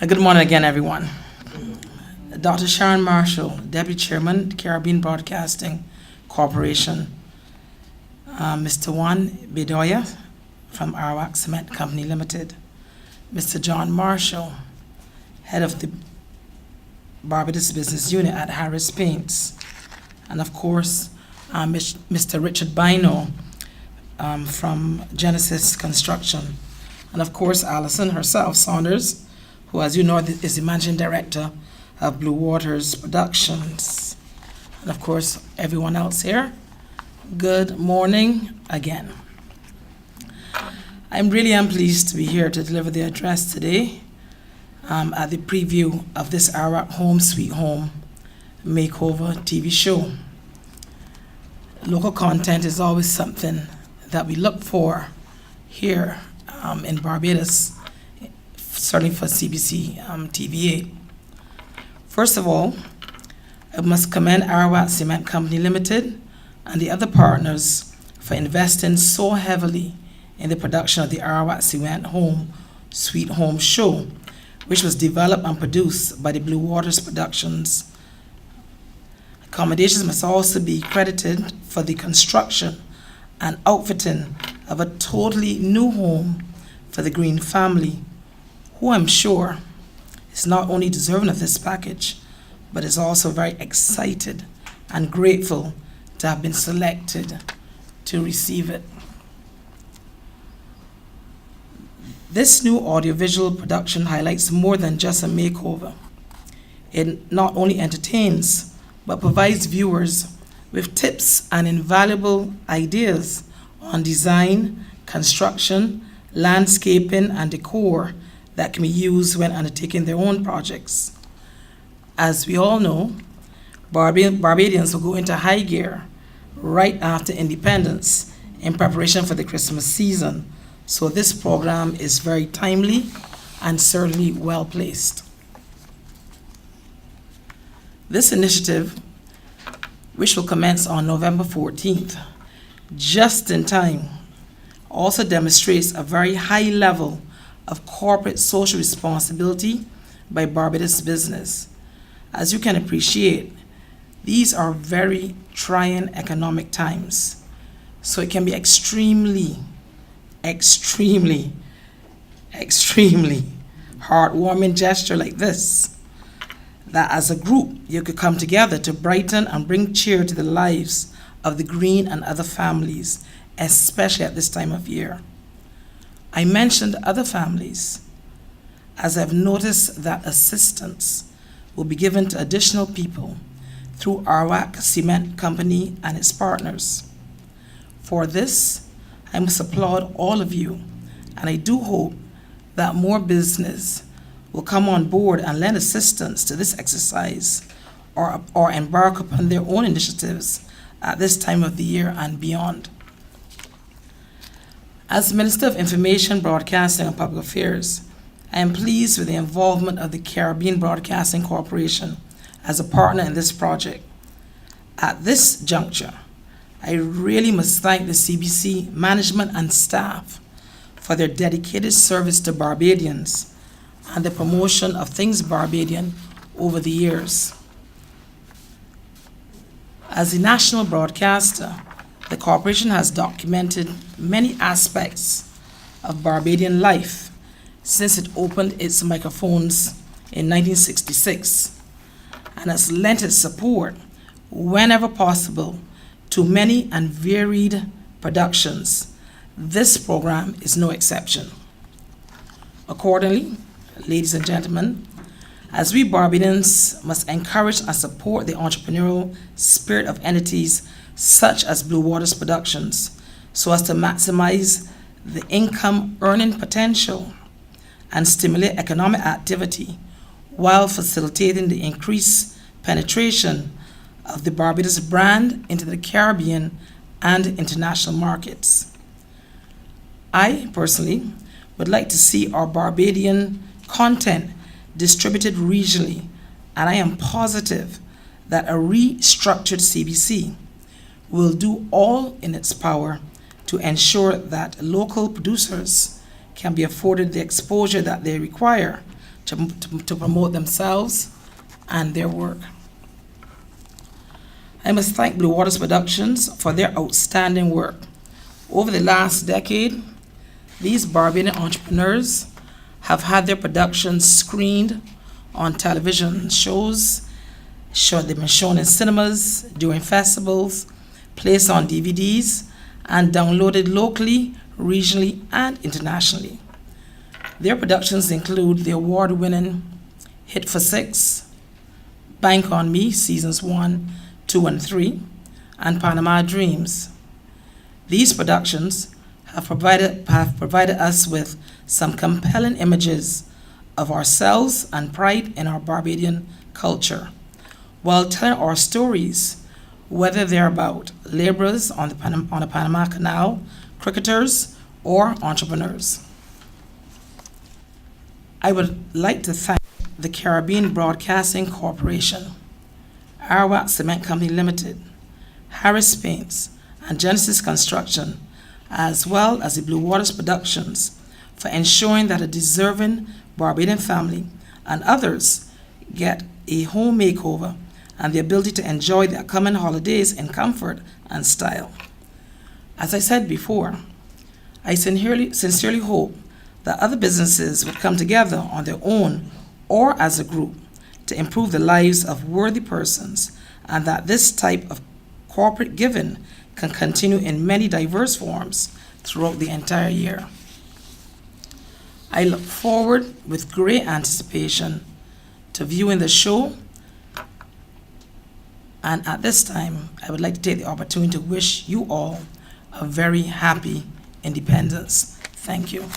Good morning again, everyone. Dr. Sharon Marshall, Deputy Chairman, Caribbean Broadcasting Corporation. Mr. Juan Bedoya from Arawak Cement Company Limited. Mr. John Marshall, Head of the Barbados Business Unit at Harris Paints. And of course, Mr. Richard Bino from Genesis Construction. And of course, Alison herself, Saunders, who, as you know, is the Managing Director of Blue Waters Productions. And of course, everyone else here, good morning again. I really am pleased to be here to deliver the address today at the preview of this Arawak Home Sweet Home Makeover TV show. Local content is always something that we look for here in Barbados, certainly for CBC TVA. First of all, I must commend Arawak Cement Company Limited and the other partners for investing so heavily in the production of the Arawak Cement Home Sweet Home show, which was developed and produced by the Blue Waters Productions. Accommodations must also be credited for the construction and outfitting of a totally new home for the Green family, who I'm sure is not only deserving of this package, but is also very excited and grateful to have been selected to receive it. This new audiovisual production highlights more than just a makeover. It not only entertains, but provides viewers with tips and invaluable ideas on design, construction, landscaping, and decor that can be used when undertaking their own projects. As we all know, Barbadians will go into high gear right after independence in preparation for the Christmas season, so this program is very timely and certainly well placed. This initiative, which will commence on November 14th, just in time, also demonstrates a very high level of corporate social responsibility by Barbados business. As you can appreciate, these are very trying economic times, so it can be extremely heartwarming gesture like this, that as a group you could come together to brighten and bring cheer to the lives of the Green and other families, especially at this time of year. I mentioned other families, as I've noticed that assistance will be given to additional people through Arawak Cement Company and its partners. For this, I must applaud all of you, and I do hope that more business will come on board and lend assistance to this exercise or embark upon their own initiatives at this time of the year and beyond. As Minister of Information, Broadcasting and Public Affairs, I am pleased with the involvement of the Caribbean Broadcasting Corporation as a partner in this project. At this juncture, I really must thank the CBC management and staff for their dedicated service to Barbadians and the promotion of things Barbadian over the years. As the national broadcaster, the corporation has documented many aspects of Barbadian life since it opened its microphones in 1966 and has lent its support whenever possible to many and varied productions. This program is no exception. Accordingly, ladies and gentlemen, as we Barbadians must encourage and support the entrepreneurial spirit of entities such as Blue Waters Productions, so as to maximize the income earning potential and stimulate economic activity while facilitating the increased penetration of the Barbados brand into the Caribbean and international markets. I personally would like to see our Barbadian content distributed regionally, and I am positive that a restructured CBC will do all in its power to ensure that local producers can be afforded the exposure that they require to promote themselves and their work. I must thank Blue Waters Productions for their outstanding work. Over the last decade, these Barbadian entrepreneurs have had their productions screened on television shows. They've been shown in cinemas, during festivals, placed on DVDs, and downloaded locally, regionally, and internationally. Their productions include the award-winning Hit for Six, Bank on Me, Seasons 1, 2, and 3, and Panama Dreams. These productions have provided us with some compelling images of ourselves and pride in our Barbadian culture, while telling our stories, whether they're about laborers on the Panama Canal, cricketers, or entrepreneurs. I would like to thank the Caribbean Broadcasting Corporation, Arawak Cement Company Limited, Harris Paints, and Genesis Construction, as well as the Blue Waters Productions, for ensuring that a deserving Barbadian family and others get a home makeover and the ability to enjoy their coming holidays in comfort and style. As I said before, I sincerely hope that other businesses would come together on their own or as a group to improve the lives of worthy persons, and that this type of corporate giving can continue in many diverse forms throughout the entire year. I look forward with great anticipation to viewing the show, and at this time, I would like to take the opportunity to wish you all a very happy Independence. Thank you.